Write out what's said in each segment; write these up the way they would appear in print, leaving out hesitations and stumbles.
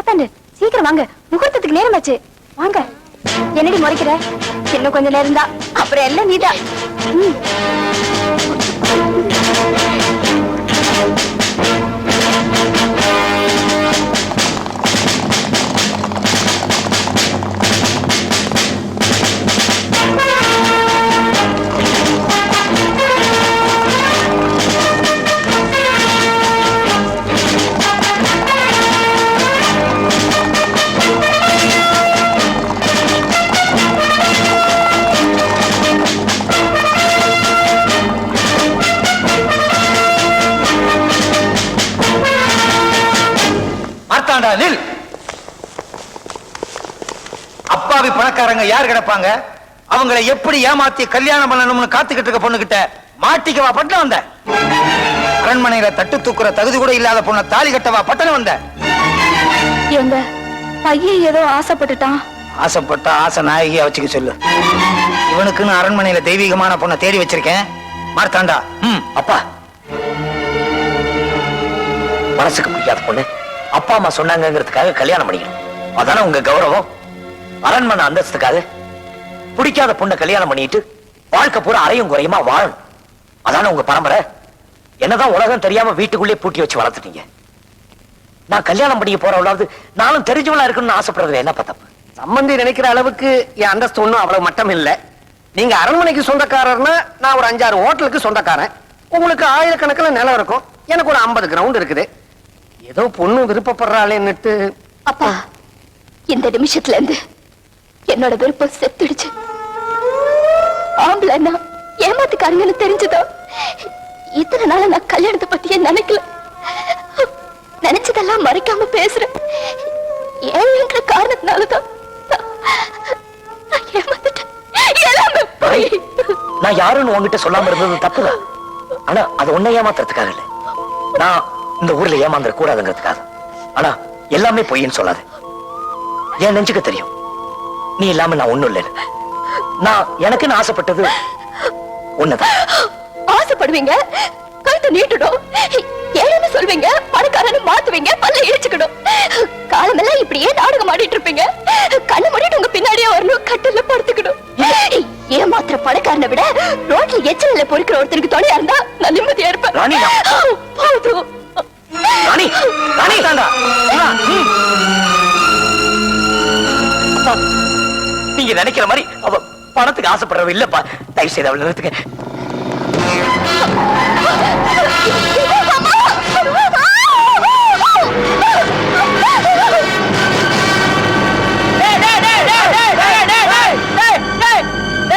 மார்த்தாண்டு சீக்கிரம் வாங்க, முகூர்த்தத்துக்கு நேரமாச்சு. வாங்க. என்னடி முறைக்கிற? இன்னும் கொஞ்ச நேரம் தான், அப்புறம் எல்லாம் நீதான். அப்பாவி பணக்காரங்க யார் கிடப்பாங்க? அவங்களை எப்படி ஏமாத்தி கல்யாணம் பண்ணணும்னு காத்துக்கிட்டு இருக்க பொண்ணு கிட்ட மாட்டிக்கவா பட்டணம் வந்த? அரண்மனையில தட்டு தூக்குற தகுதி கூட இல்லாத பொண்ண தாலி கட்டவா பட்டணம் வந்த? எங்க பையன் ஏதோ ஆசைப்பட்டுட்டான். ஆசைப்பட்ட ஆசை நாயகியா வச்சுக்க சொல்லு. இவனுக்குன்னு அரண்மனையில தெய்வீகமான பொண்ணை தேடி வச்சிருக்கேன். மார்த்தாண்டா. அப்பா, மனசுக்கு பிடிக்காத பொண்ணு அப்பா அம்மா சொன்னாங்கிறதுக்காக கல்யாணம் பண்ணிக்கணும். அதான உங்க கௌரவம்? அரண்மனை அந்தஸ்துக்காக பிடிக்காத பொண்ணை கல்யாணம் பண்ணிட்டு வாழ்க்கை பூரா அறையும் குறையுமா வாழணும். அதான உங்க பரம்பரை. என்னதான் உலகம் தெரியாம வீட்டுக்குள்ளே பூட்டி வச்சு வளர்த்துட்டீங்க. நான் கல்யாணம் பண்ணிக்க போறவளாவது நானும் தெரிஞ்சவளா இருக்கணும்னு ஆசைப்படுறதுல என்ன தப்பு? சம்பந்தி நினைக்கிற அளவுக்கு என் அந்தஸ்து ஒண்ணும் அவ்வளவு மட்டம் இல்ல. நீங்க அரண்மனைக்கு சொந்தக்காரர்னா நான் ஒரு 5-6 ஹோட்டலுக்கு சொந்தக்காரன். உங்களுக்கு ஆயிரக்கணக்கில் நிலம் இருக்கும், எனக்கு ஒரு 50 கிரவுண்ட் இருக்குது. ஏதோ பொண்ணு விருப்பப்படுறாளேன்னுட்டு. அப்பா, இந்த நிமிஷத்துல இருந்து என்னோட விருப்பம் செத்துடுச்சு. ஆம்பளைன்னா ஏமாத்துக்காரங்கன்னு தெரிஞ்சதோ இத்தனை நாள நான் கல்யாணத்தை பத்தியே நினைக்கல. நினைச்சதெல்லாம் மறைக்காம பேசுறேன். ஏங்கிற காரணத்தினாலதான் நான் ஏமாத்துட்டேன். எல்லாமே போய். நான் யாருன்னு உங்ககிட்ட சொல்லாம இருந்தது தப்புதான். ஆனா அது உன்னை ஏமாத்துறதுக்காக இல்ல, நான் இந்த ஊர்ல ஏமாந்துட கூடாதுங்கிறதுக்காக. ஆனா எல்லாமே பொய்ன்னு சொல்லாது. என் நெஞ்சுக்கு தெரியும் நீ இல்லாம நான் ஒண்ணும் இல்லை. நான் எனக்குன்னு ஆசைப்பட்டது ஒண்ணுதான். ஆசைப்படுவீங்க, கழுத்தை நீட்டணும், ஏன்னு சொல்வீங்க, பணக்காரன்னு மாத்துவீங்க, பல்ல இழிச்சுக்கணும். காலமெல்லாம் இப்படியே நாடகம் ஆடிட்டு இருப்பீங்க. கண்ணு மூடிட்டு உங்க பின்னாடியே வரணும், கட்டில படுத்துக்கணும். ஏமாத்திர பணக்காரனை விட ரோட்ல எச்சல பொறுக்கிற ஒருத்தருக்கு துணையா இருந்தா நான் நிம்மதியா இருப்பேன். போதும். நீங்க நினைக்கிற மாதிரி அவ பணத்துக்கு ஆசைப்படுறவ இல்லப்பா. தயவு செய்து அவளை நிறுத்துங்க.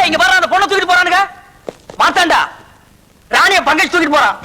இங்க பாரு, அந்த பொண்ணை தூக்கிட்டு போறானுங்க. மாத்தாண்டா, ராணிய பங்கேஜ் தூக்கிட்டு போறான்.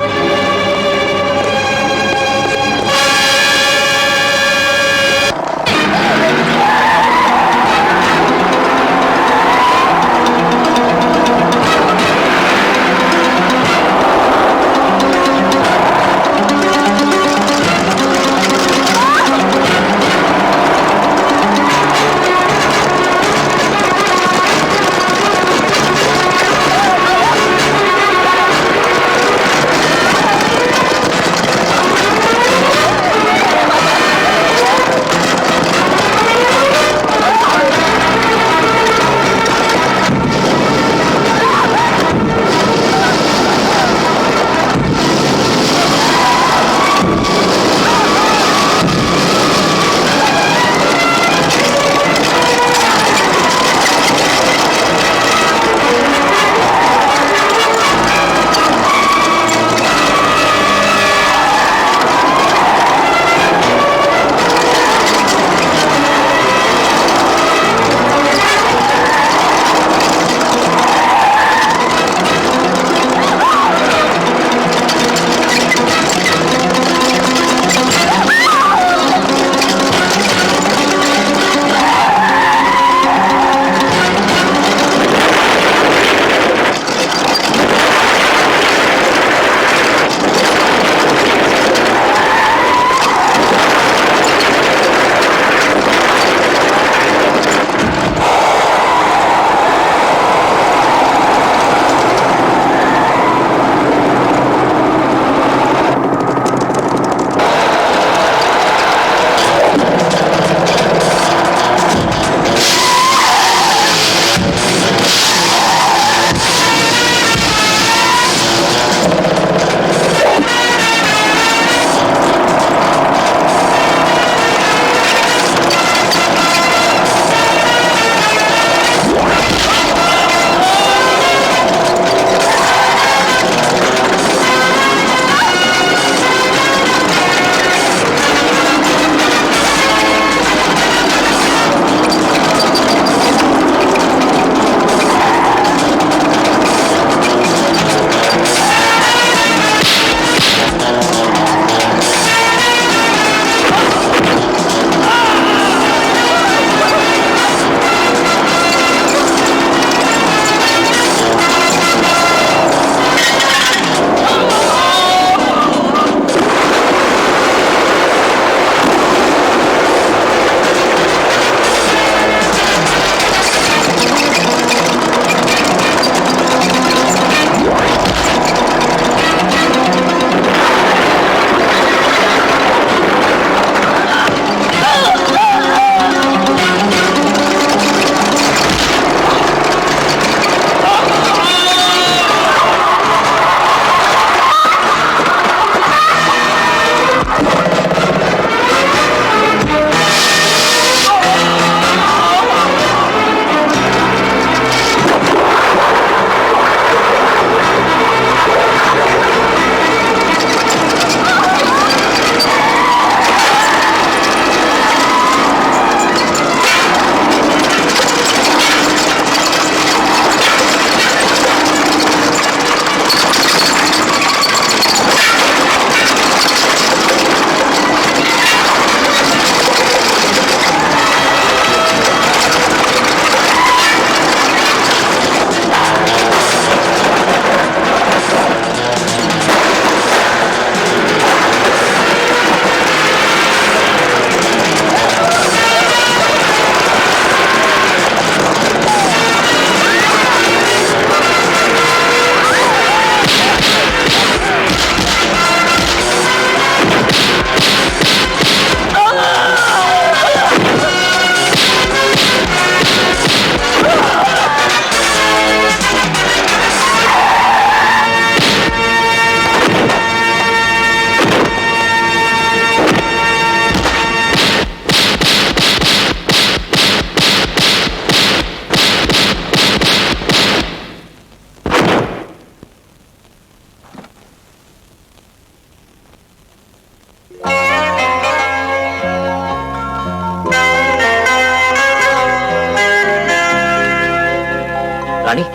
ராணி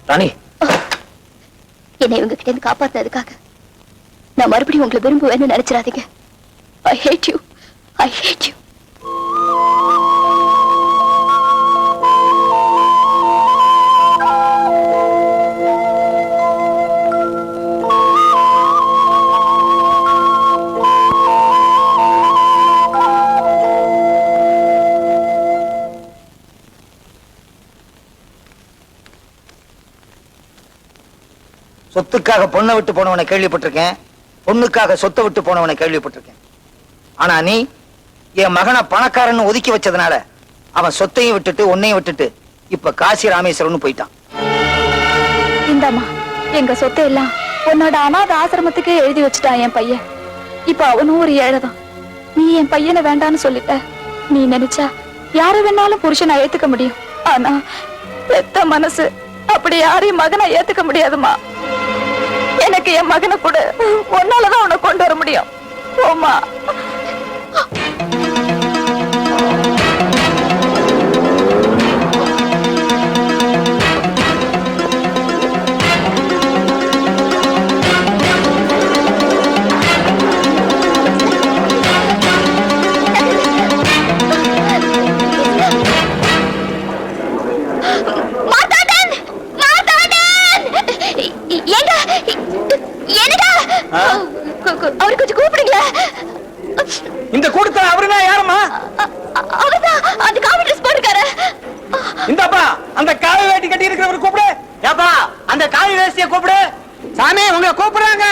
ராணி என்னை இவங்க கிட்ட இருந்து காப்பாத்துறதுக்காக நான் மறுபடியும் உங்களை விரும்புவேன்னு நினைச்சிடாதீங்க. I hate you. I hate you. சொத்துக்காக பொண்ணை விட்டு போனவனை கேள்விப்பட்டிருக்கேன், பொண்ணுக்காக சொத்தை விட்டு போனவனை கேள்விப்பட்டிருக்கேன். ஆனா நீ என் மகனை பணக்காரன்னு ஒதுக்கி வச்சதுனால அவன் சொத்தையும் விட்டுட்டு உன்னையும் விட்டுட்டு இப்ப காசி ராமேஸ்வரம்னு போயிட்டான். இந்தாம்மா, எங்க சொத்தை எல்லாம் உன்னோட அனாத ஆசிரமத்துக்கே எழுதி வச்சுட்டான் என் பையன். இப்ப அவனும் ஒரு ஏழைதான். நீ என் பையனை வேண்டான்னு சொல்லிட்ட. நீ நினைச்சா யார வேணாலும் புருஷனை ஏத்துக்க முடியும். ஆனா பெத்த மனசு அப்படி யாரையும் மகனை ஏத்துக்க முடியாதுமா. எனக்கு என் மகனை கூட ஒன்னாலதான் உன்னை கொண்டு வர முடியும். ஓமா. அவரு கொஞ்சம் கூப்பிடுங்களா? இந்த கூட்டத்துல அவருனா யாரம்மா? அவர்தான் அந்த காவி ட்ரெஸ் போட்டுக்காரு. இந்தப்பா அந்த காவி வேட்டி கட்டி இருக்கிறவர் கூப்பிடு. ஏப்பா அந்த காவி வேஷ்டியை கூப்பிடு. சாமி உங்களை கூப்பிடுறாங்க.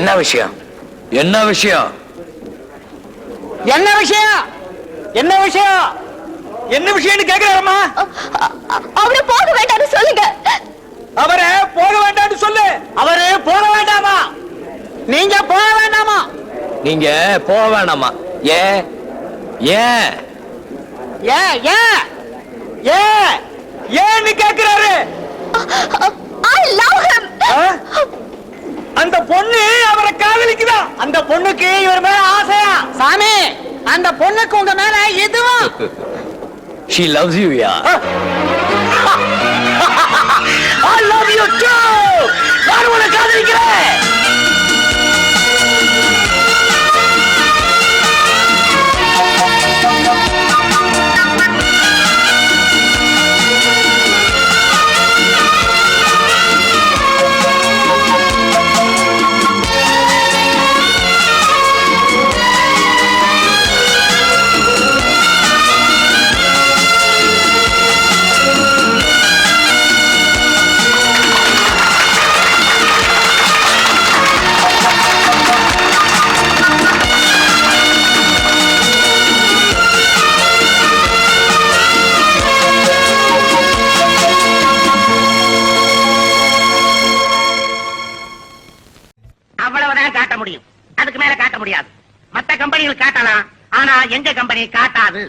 என்ன விஷயம்? என்ன விஷயம்? என்ன விஷயம்? என்ன விஷயம்? என்ன விஷயம்னு கேக்குறாரம்மா? அவரை போக வேண்டாம்னு சொல்லுங்க. அவரை போக வேண்டாம்னு சொல்லு. அவரு போக வேண்டாமா? நீங்க போக வேண்டாமா? நீங்க போக வேணாமா? ஏன் ஏன் ஏன் ஏன் ஏன் ஏன்னு கேக்குறாரு. I love him. அந்த பொண்ணு அவரை காதலிக்குதா? அந்த பொண்ணுக்கு இவர் மேல ஆசையா? சாமி அந்த பொண்ணுக்கு உங்க மேல எதுவும்? she loves you yeah. I love you too. நான் உன்னை காதலிக்கிறேன். அவ்வளவுதான் காட்ட முடியும். அதுக்கு மேல காட்ட முடியாது. மத்த கம்பெனிகள் காட்டலாம், ஆனா எங்க கம்பெனி காட்டாது.